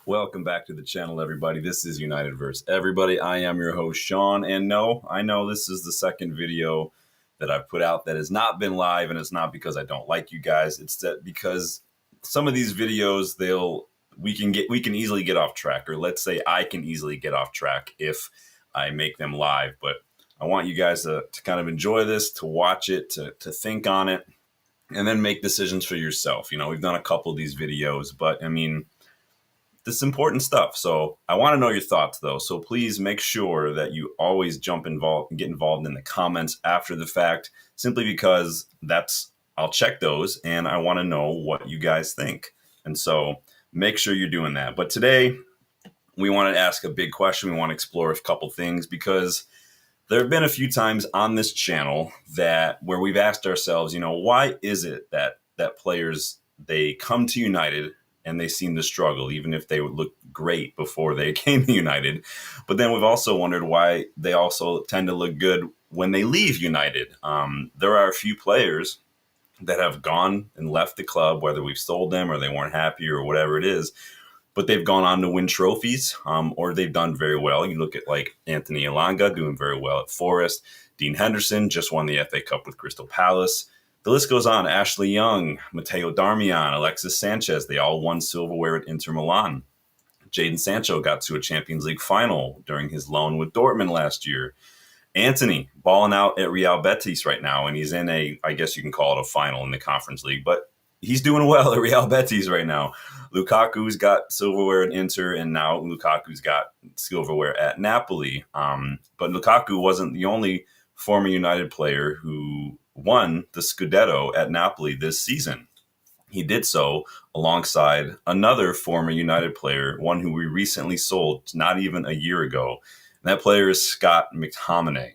Welcome back to the channel, everybody. This is United vs. Everybody. I am your host, Sean. And no, I know this is the second video that I've put out that has not been live, and it's not because I don't like you guys. It's that because some of these videos, we can easily get off track, or let's say I can easily get off track if I make them live. But I want you guys to kind of enjoy this, to watch it, to think on it, and then make decisions for yourself. You know, we've done a couple of these videos, but I mean, this is important stuff. So I want to know your thoughts, though. So please make sure that you always get involved in the comments after the fact, simply because I'll check those and I want to know what you guys think. And so make sure you're doing that. But today we want to ask a big question. We want to explore a couple things, because there have been a few times on this channel where we've asked ourselves, why is it that players, they come to United and they seem to struggle, even if they would look great before they came to United. But then we've also wondered why they also tend to look good when they leave United. There are a few players that have gone and left the club, whether we've sold them or they weren't happy or whatever it is, but they've gone on to win trophies, or they've done very well. You look at like Anthony Elanga doing very well at Forest. Dean Henderson just won the FA Cup with Crystal Palace. The list goes on. Ashley Young, Matteo Darmian, Alexis Sanchez, they all won silverware at Inter Milan. Jadon Sancho got to a Champions League final during his loan with Dortmund last year. Anthony balling out at Real Betis right now, and he's in I guess you can call it a final in the Conference League, but he's doing well at Real Betis right now. Lukaku's got silverware at Inter, and now Lukaku's got silverware at Napoli. But Lukaku wasn't the only former United player who won the Scudetto at Napoli this season. He did so alongside another former United player, one who we recently sold not even a year ago. And that player is Scott McTominay.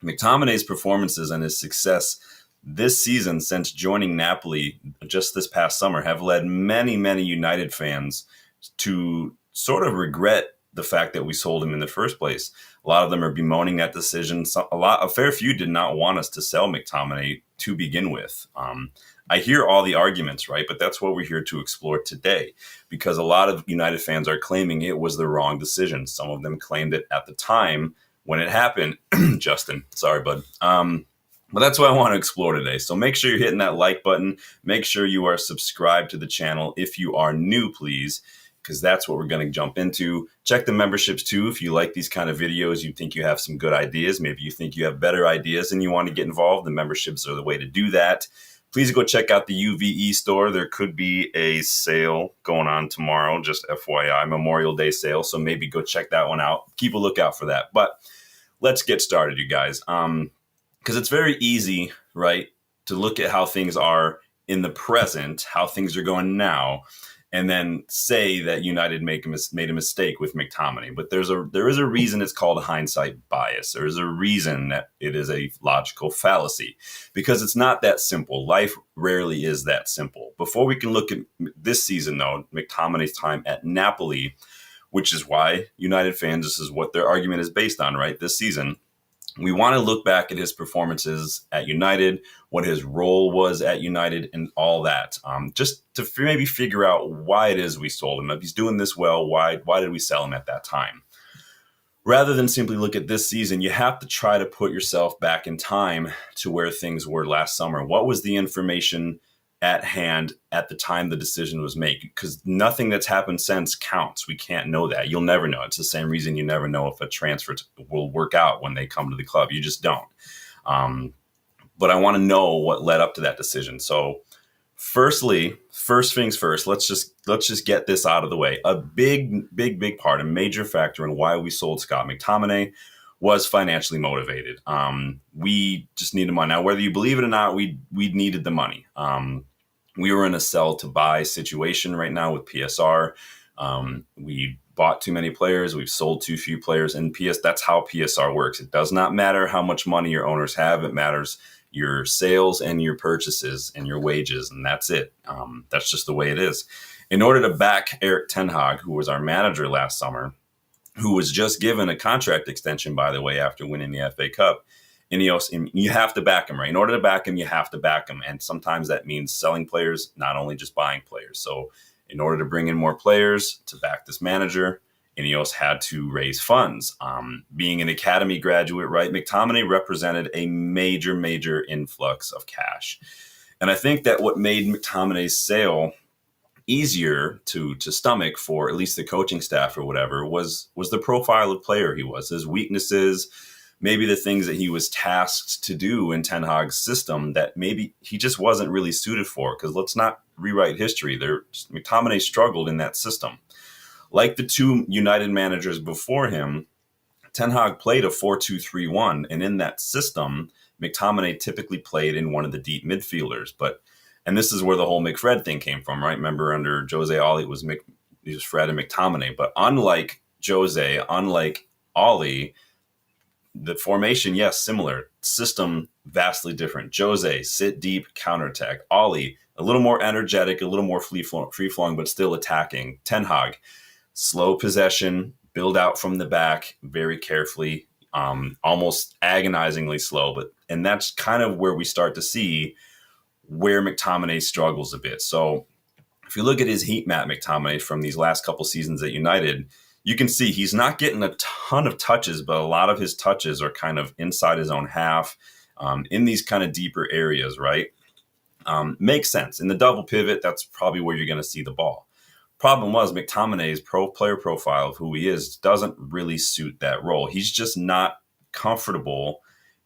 McTominay's performances and his success this season since joining Napoli just this past summer have led many, many United fans to sort of regret the fact that we sold him in the first place. A lot of them are bemoaning that decision. A fair few did not want us to sell McTominay to begin with. I hear all the arguments, right? But that's what we're here to explore today, because a lot of United fans are claiming it was the wrong decision. Some of them claimed it at the time when it happened. Justin, sorry, bud. But that's what I want to explore today. So make sure you're hitting that like button. Make sure you are subscribed to the channel. If you are new, please, because that's what we're going to jump into. Check the memberships too. If you like these kind of videos, you think you have some good ideas, maybe you think you have better ideas and you want to get involved, the memberships are the way to do that. Please go check out the UVE store. There could be a sale going on tomorrow, just FYI, Memorial Day sale. So maybe go check that one out. Keep a lookout for that. But let's get started, you guys. Because it's very easy, right, to look at how things are in the present, how things are going now, and then say that United made a mistake with McTominay. But there is a reason it's called hindsight bias. There is a reason that it is a logical fallacy, because it's not that simple. Life rarely is that simple. Before we can look at this season, though, McTominay's time at Napoli, which is why United fans, this is what their argument is based on, right, this season. We want to look back at his performances at United, what his role was at United, and all that, just to maybe figure out why it is we sold him. If he's doing this well, why did we sell him at that time? Rather than simply look at this season, you have to try to put yourself back in time to where things were last summer. What was the information at hand at the time the decision was made? Because nothing that's happened since counts. We can't know that. You'll never know. It's the same reason you never know if a transfer will work out when they come to the club. You just don't. But I want to know what led up to that decision. So first things first, let's just get this out of the way. A big part, a major factor in why we sold Scott McTominay was financially motivated. We just needed money. Now, whether you believe it or not, we needed the money. We were in a sell to buy situation right now with PSR. We bought too many players. We've sold too few players. And that's how PSR works. It does not matter how much money your owners have. It matters your sales and your purchases and your wages. And that's it. That's just the way it is. In order to back Erik ten Hag, who was our manager last summer, who was just given a contract extension, by the way, after winning the FA Cup, Ineos, and you have to back him, right? In order to back him, you have to back him. And sometimes that means selling players, not only just buying players. So in order to bring in more players to back this manager, Ineos had to raise funds. Being an academy graduate, right, McTominay represented a major influx of cash. And I think that what made McTominay's sale easier to stomach for at least the coaching staff or whatever was the profile of player he was, his weaknesses, maybe the things that he was tasked to do in Ten Hag's system that maybe he just wasn't really suited for. Because let's not rewrite history. McTominay struggled in that system. Like the two United managers before him, Ten Hag played a 4-2-3-1, and in that system, McTominay typically played in one of the deep midfielders. And this is where the whole McFred thing came from, right? Remember, under Jose Oli, it was Fred and McTominay. But unlike Jose, unlike Oli, the formation, yes, similar. System, vastly different. Jose, sit deep, counterattack. Oli, a little more energetic, a little more free-flowing, but still attacking. Ten Hag, slow possession, build out from the back very carefully, almost agonizingly slow. And that's kind of where we start to see where McTominay struggles a bit. So if you look at his heat map, McTominay, from these last couple seasons at United, you can see he's not getting a ton of touches, but a lot of his touches are kind of inside his own half, in these kind of deeper areas, right? Makes sense. In the double pivot, that's probably where you're going to see the ball. Problem was McTominay's player profile of who he is doesn't really suit that role. He's just not comfortable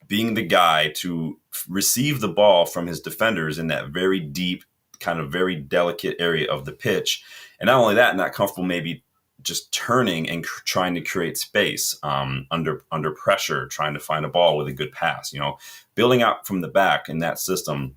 being the guy to receive the ball from his defenders in that very deep, kind of very delicate area of the pitch. And not only that, not comfortable maybe just turning and trying to create space under pressure, trying to find a ball with a good pass. Building out from the back in that system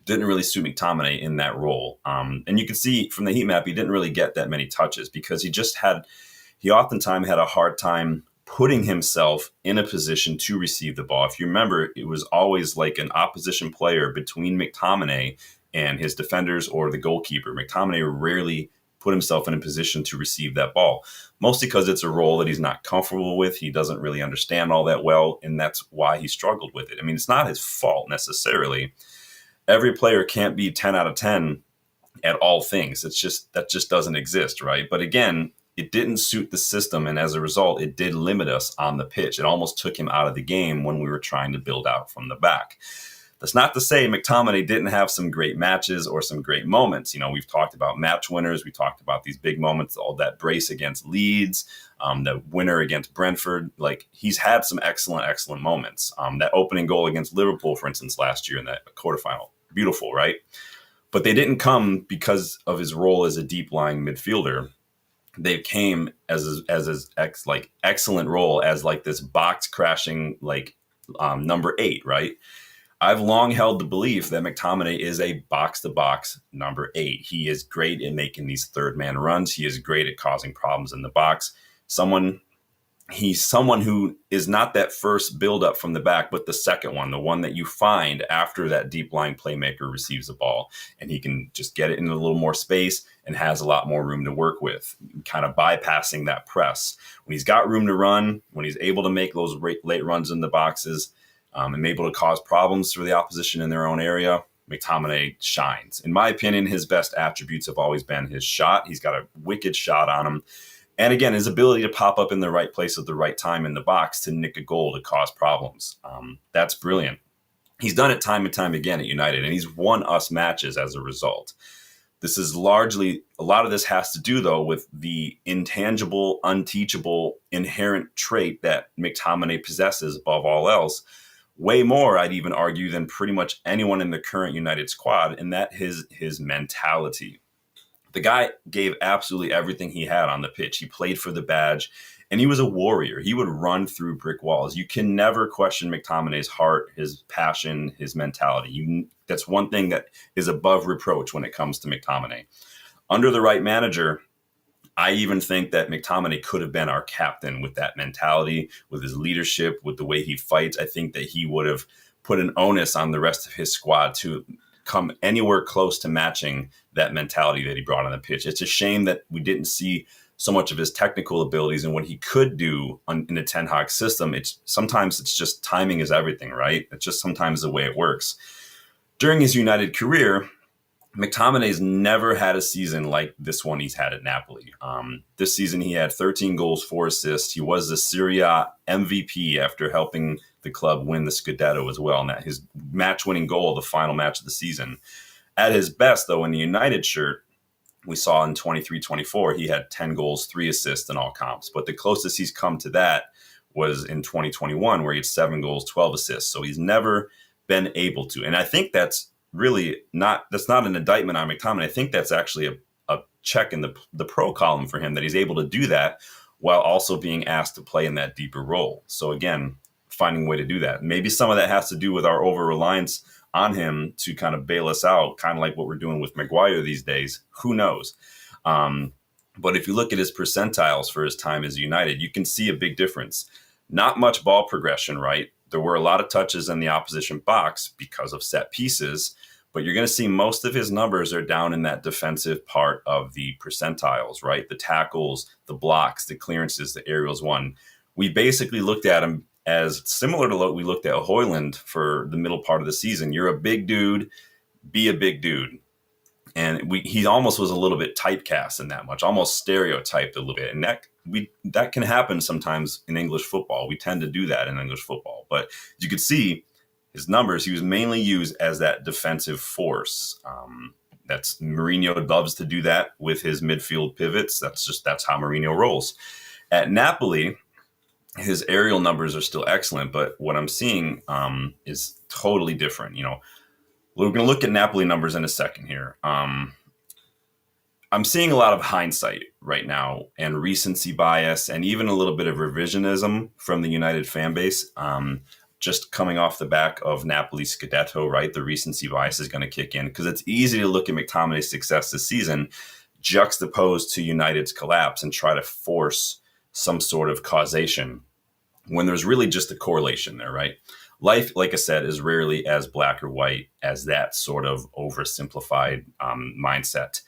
didn't really suit McTominay in that role. And you can see from the heat map, he didn't really get that many touches because he oftentimes had a hard time putting himself in a position to receive the ball. If you remember, it was always like an opposition player between McTominay and his defenders or the goalkeeper. McTominay rarely put himself in a position to receive that ball, mostly because it's a role that he's not comfortable with. He doesn't really understand all that well, and that's why he struggled with it. I mean, it's not his fault necessarily. Every player can't be 10 out of 10 at all things. That just doesn't exist, right? But again, it didn't suit the system, and as a result, it did limit us on the pitch. It almost took him out of the game when we were trying to build out from the back. That's not to say McTominay didn't have some great matches or some great moments. We've talked about match winners. We talked about these big moments, all that brace against Leeds, the winner against Brentford. Like, he's had some excellent moments. That opening goal against Liverpool, for instance, last year in that quarterfinal. Beautiful, right? But they didn't come because of his role as a deep-lying midfielder. They came as his excellent role as like this box crashing number 8, right? I've long held the belief that McTominay is a box-to-box number 8. He is great in making these third-man runs. He is great at causing problems in the box. He's someone who is not that first build-up from the back, but the second one, the one that you find after that deep-lying playmaker receives the ball, and he can just get it in a little more space and has a lot more room to work with, kind of bypassing that press. When he's got room to run, when he's able to make those late runs in the boxes, and able to cause problems for the opposition in their own area, McTominay shines. In my opinion, his best attributes have always been his shot. He's got a wicked shot on him. And again, his ability to pop up in the right place at the right time in the box to nick a goal to cause problems. That's brilliant. He's done it time and time again at United, and he's won us matches as a result. This is largely, a lot of this has to do, though, with the intangible, unteachable, inherent trait that McTominay possesses above all else. Way more, I'd even argue, than pretty much anyone in the current United squad, and that is his mentality. The guy gave absolutely everything he had on the pitch. He played for the badge, and he was a warrior. He would run through brick walls. You can never question McTominay's heart, his passion, his mentality. That's one thing that is above reproach when it comes to McTominay. Under the right manager, I even think that McTominay could have been our captain with that mentality, with his leadership, with the way he fights. I think that he would have put an onus on the rest of his squad to come anywhere close to matching that mentality that he brought on the pitch. It's a shame that we didn't see so much of his technical abilities and what he could do in a Ten Hag system. Sometimes it's just timing is everything, right? It's just sometimes the way it works. During his United career, McTominay's never had a season like this one he's had at Napoli. This season, he had 13 goals, 4 assists. He was the Serie A MVP after helping the club win the Scudetto as well. And that his match-winning goal, the final match of the season. At his best, though, in the United shirt, we saw in 23-24, he had 10 goals, 3 assists in all comps. But the closest he's come to that was in 2021, where he had 7 goals, 12 assists. So he's never been able to. And I think that's that's not an indictment on McTominay. I think that's actually a check in the pro column for him, that he's able to do that while also being asked to play in that deeper role. So again, finding a way to do that. Maybe some of that has to do with our over-reliance on him to kind of bail us out, kind of like what we're doing with Maguire these days. Who knows? But if you look at his percentiles for his time as United, you can see a big difference. Not much ball progression, right? There were a lot of touches in the opposition box because of set pieces, but you're going to see most of his numbers are down in that defensive part of the percentiles, right? The tackles, the blocks, the clearances, the aerials won. We basically looked at him as similar to what we looked at Højlund for the middle part of the season. You're a big dude, be a big dude. And he almost was a little bit typecast in that much, almost stereotyped a little bit. And that can happen sometimes in English football. We tend to do that in English football. But as you could see, his numbers, he was mainly used as that defensive force. That's Mourinho loves to do that with his midfield pivots. That's how Mourinho rolls. At Napoli, his aerial numbers are still excellent, but what I'm seeing is totally different. We're going to look at Napoli numbers in a second here. I'm seeing a lot of hindsight right now and recency bias and even a little bit of revisionism from the United fan base. Just coming off the back of Napoli's Scudetto, right? The recency bias is going to kick in because it's easy to look at McTominay's success this season juxtaposed to United's collapse and try to force some sort of causation when there's really just a correlation there, right? Life, like I said, is rarely as black or white as that sort of oversimplified mindset.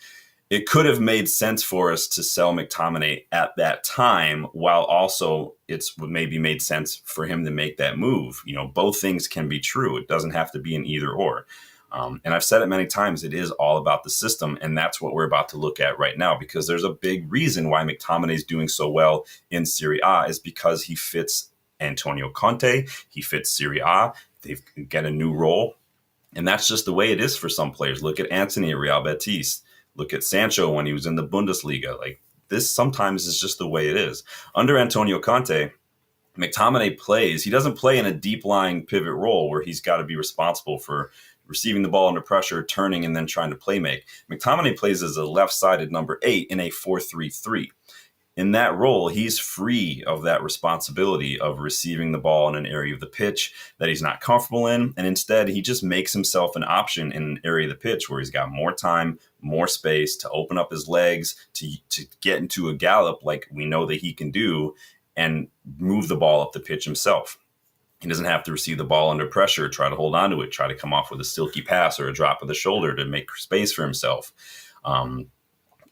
It could have made sense for us to sell McTominay at that time, while also it's maybe made sense for him to make that move. Both things can be true. It doesn't have to be an either or. And I've said it many times, it is all about the system. And that's what we're about to look at right now, because there's a big reason why McTominay is doing so well in Serie A is because he fits Antonio Conte, he fits Serie A, they get a new role. And that's just the way it is for some players. Look at Antony at Real Betis. Look at Sancho when he was in the Bundesliga. Like, this sometimes is just the way it is. Under Antonio Conte, McTominay plays. He doesn't play in a deep-lying pivot role where he's got to be responsible for receiving the ball under pressure, turning, and then trying to play make. McTominay plays as a left-sided number 8 in a 4-3-3. In that role, he's free of that responsibility of receiving the ball in an area of the pitch that he's not comfortable in. And instead, he just makes himself an option in an area of the pitch where he's got more time, more space to open up his legs, to get into a gallop like we know that he can do, and move the ball up the pitch himself. He doesn't have to receive the ball under pressure, try to hold on to it, try to come off with a silky pass or a drop of the shoulder to make space for himself.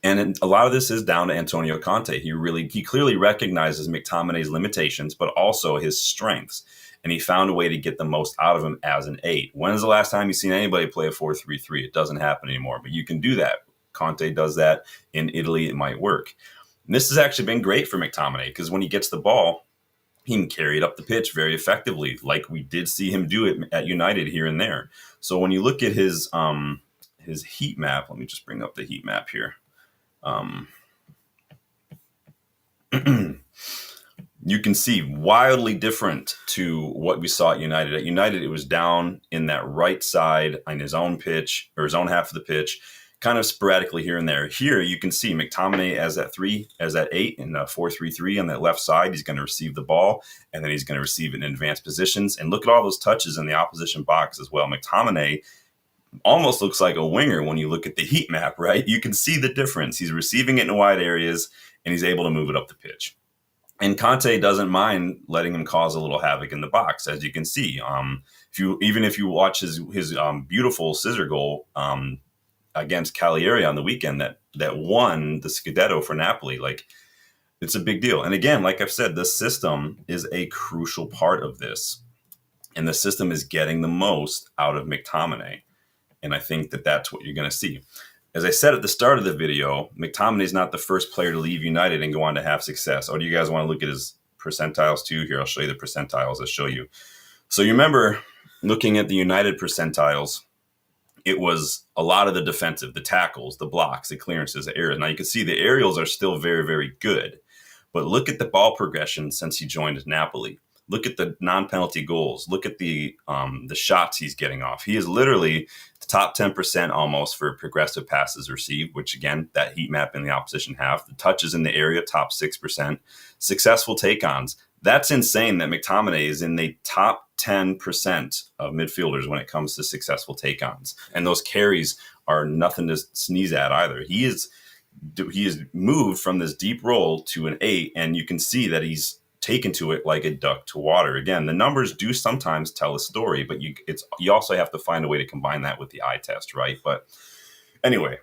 And a lot of this is down to Antonio Conte. He clearly recognizes McTominay's limitations, but also his strengths. And he found a way to get the most out of him as an 8. When is the last time you've seen anybody play a 4-3-3? It doesn't happen anymore, but you can do that. Conte does that in Italy. It might work. And this has actually been great for McTominay because when he gets the ball, he can carry it up the pitch very effectively, like we did see him do it at United here and there. So when you look at his heat map, let me just bring up the heat map here. You can see wildly different to what we saw at United. At United, it was down in that right side on his own pitch, or his own half of the pitch, kind of sporadically here and there. Here, you can see McTominay as that 8 in a 4-3-3 on that left side. He's going to receive the ball, and then he's going to receive it in advanced positions. And look at all those touches in the opposition box as well. McTominay almost looks like a winger when you look at the heat map, right? You can see the difference. He's receiving it in wide areas, and he's able to move it up the pitch. And Conte doesn't mind letting him cause a little havoc in the box, as you can see. If you watch his beautiful scissor goal against Cagliari on the weekend that won the Scudetto for Napoli, like, it's a big deal. And again, like I've said, the system is a crucial part of this, and the system is getting the most out of McTominay. And I think that that's what you're going to see. As I said at the start of the video, McTominay is not the first player to leave United and go on to have success. Oh, do you guys want to look at his percentiles too? Here, I'll show you the percentiles. I'll show you. So you remember looking at the United percentiles, it was a lot of the defensive, the tackles, the blocks, the clearances, the aerials. Now you can see the aerials are still very, very good. But look at the ball progression since he joined Napoli. Look at the non-penalty goals. Look at the shots he's getting off. He is literally the top 10% almost for progressive passes received, which again, that heat map in the opposition half. The touches in the area, top 6%. Successful take-ons. That's insane that McTominay is in the top 10% of midfielders when it comes to successful take-ons. And those carries are nothing to sneeze at either. He is moved from this deep role to an 8, and you can see that he's taken to it like a duck to water. Again, the numbers do sometimes tell a story, but you also have to find a way to combine that with the eye test, right? But anyway,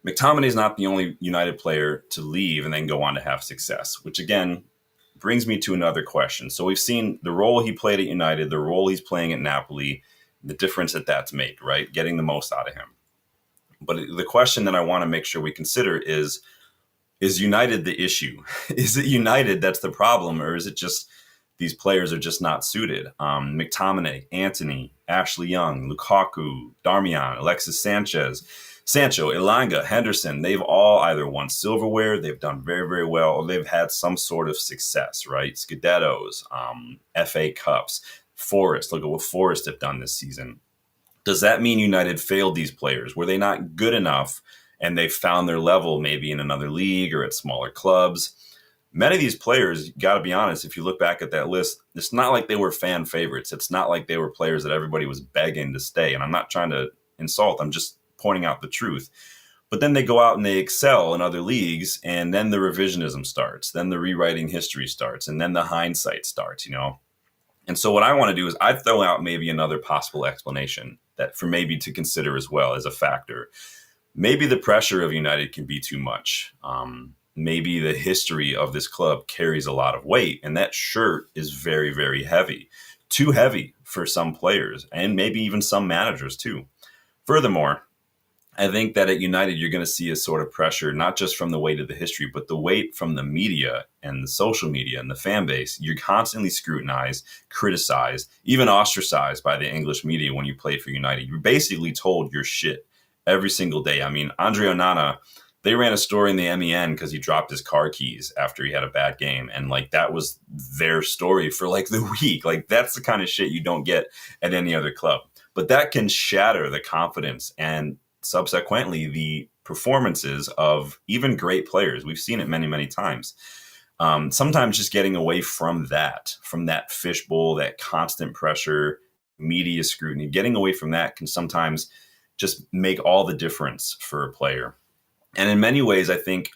McTominay is not the only United player to leave and then go on to have success, which again brings me to another question. So we've seen the role he played at United, the role he's playing at Napoli, the difference that that's made, right? Getting the most out of him. But the question that I want to make sure we consider is United the issue? Is it United that's the problem, or is it just these players are just not suited? McTominay, Antony, Ashley Young, Lukaku, Darmian, Alexis Sanchez, Sancho, Elanga, Henderson, they've all either won silverware, they've done very, very well, or they've had some sort of success, right? Scudettos, FA Cups, Forest, look at what Forest have done this season. Does that mean United failed these players? Were they not good enough and they found their level maybe in another league or at smaller clubs? Many of these players, you got to be honest, if you look back at that list, it's not like they were fan favorites. It's not like they were players that everybody was begging to stay. And I'm not trying to insult. I'm just pointing out the truth. But then they go out and they excel in other leagues, and then the revisionism starts. Then the rewriting history starts, and then the hindsight starts, you know? And so what I want to do is I'd throw out maybe another possible explanation that for maybe to consider as well as a factor. Maybe the pressure of United can be too much. Maybe the history of this club carries a lot of weight, and that shirt is very, very heavy. Too heavy for some players, and maybe even some managers too. Furthermore, I think that at United, you're going to see a sort of pressure, not just from the weight of the history, but the weight from the media and the social media and the fan base. You're constantly scrutinized, criticized, even ostracized by the English media when you play for United. You're basically told you're shit every single day. I mean, Andre Onana, they ran a story in the MEN because he dropped his car keys after he had a bad game. And like, that was their story for like the week. Like, that's the kind of shit you don't get at any other club. But that can shatter the confidence and subsequently the performances of even great players. We've seen it many, many times. Sometimes just getting away from that fishbowl, that constant pressure, media scrutiny, getting away from that can sometimes just make all the difference for a player. And in many ways, I think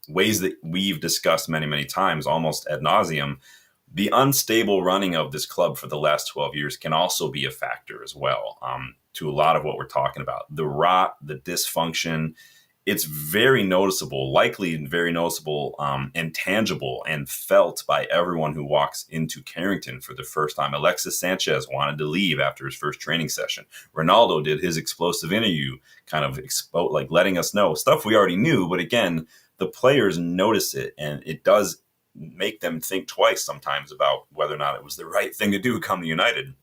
ways that we've discussed many, many times, almost ad nauseum, the unstable running of this club for the last 12 years can also be a factor as well, to a lot of what we're talking about. The rot, the dysfunction, it's very noticeable, likely very noticeable and tangible and felt by everyone who walks into Carrington for the first time. Alexis Sanchez wanted to leave after his first training session. Ronaldo did his explosive interview, kind of like letting us know stuff we already knew. But again, the players notice it, and it does make them think twice sometimes about whether or not it was the right thing to do come to United.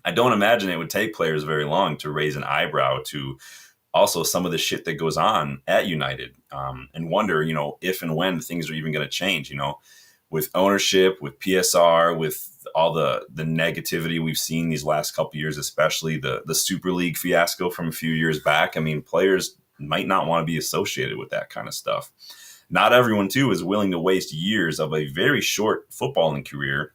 I don't imagine it would take players very long to raise an eyebrow to also some of the shit that goes on at United, and wonder, you know, if and when things are even going to change, you know, with ownership, with PSR, with all the negativity we've seen these last couple of years, especially the Super League fiasco from a few years back. I mean, players might not want to be associated with that kind of stuff. Not everyone, too, is willing to waste years of a very short footballing career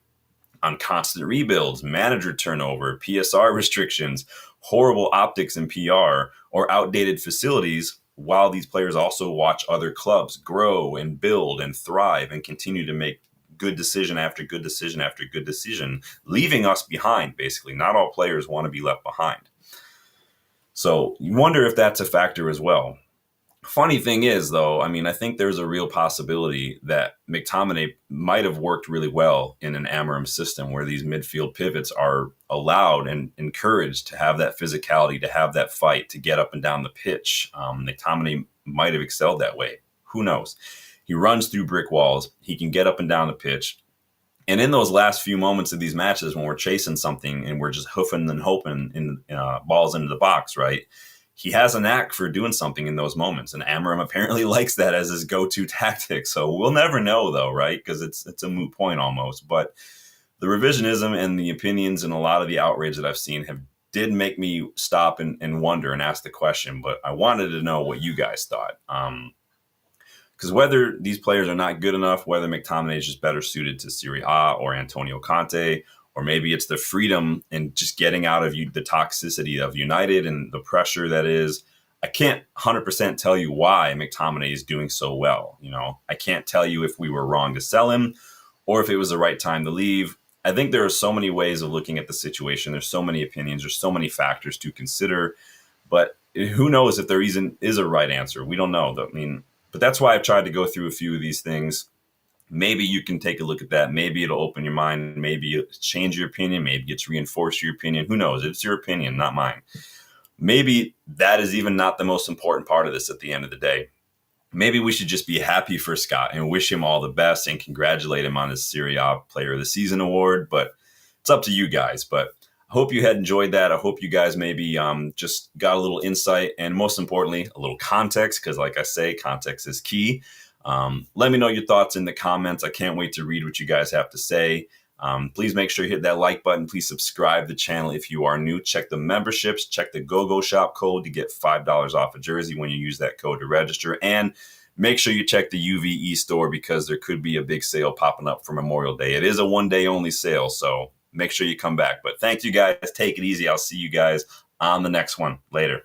on constant rebuilds, manager turnover, PSR restrictions, horrible optics and PR, or outdated facilities, while these players also watch other clubs grow and build and thrive and continue to make good decision after good decision after good decision, leaving us behind, basically. Not all players want to be left behind. So you wonder if that's a factor as well. Funny thing is, though, I mean, I think there's a real possibility that McTominay might have worked really well in an amorim system where these midfield pivots are allowed and encouraged to have that physicality, to have that fight, to get up and down the pitch. McTominay might have excelled that way. Who knows? He runs through brick walls. He can get up and down the pitch. And in those last few moments of these matches, when we're chasing something and we're just hoofing and hoping in balls into the box, right? He has a knack for doing something in those moments, and Amorim apparently likes that as his go-to tactic. So we'll never know, though, right? Because it's a moot point almost. But the revisionism and the opinions and a lot of the outrage that I've seen did make me stop and wonder and ask the question. But I wanted to know what you guys thought. Because whether these players are not good enough, whether McTominay is just better suited to Serie A or Antonio Conte, or maybe it's the freedom and just getting out of the toxicity of United and the pressure that is. I can't 100% tell you why McTominay is doing so well. I can't tell you if we were wrong to sell him or if it was the right time to leave. I think there are so many ways of looking at the situation. There's so many opinions. There's so many factors to consider. But who knows if there even is a right answer? We don't know. But that's why I've tried to go through a few of these things. Maybe you can take a look at that. Maybe it'll open your mind. Maybe it'll change your opinion. Maybe it's reinforce your opinion. Who knows? It's your opinion, not mine. Maybe that is even not the most important part of this at the end of the day. Maybe we should just be happy for Scott and wish him all the best and congratulate him on his Serie A Player of the Season award. But it's up to you guys. But I hope you had enjoyed that. I hope you guys maybe just got a little insight and most importantly, a little context, because like I say, context is key. Let me know your thoughts in the comments. I can't wait to read what you guys have to say. Please make sure you hit that like button. Please subscribe to the channel if you are new. Check the memberships. Check the GoGoalShop code to get $5 off a jersey when you use that code to register. And make sure you check the UVE store because there could be a big sale popping up for Memorial Day. It is a one-day only sale, so make sure you come back. But thank you guys. Take it easy. I'll see you guys on the next one. Later.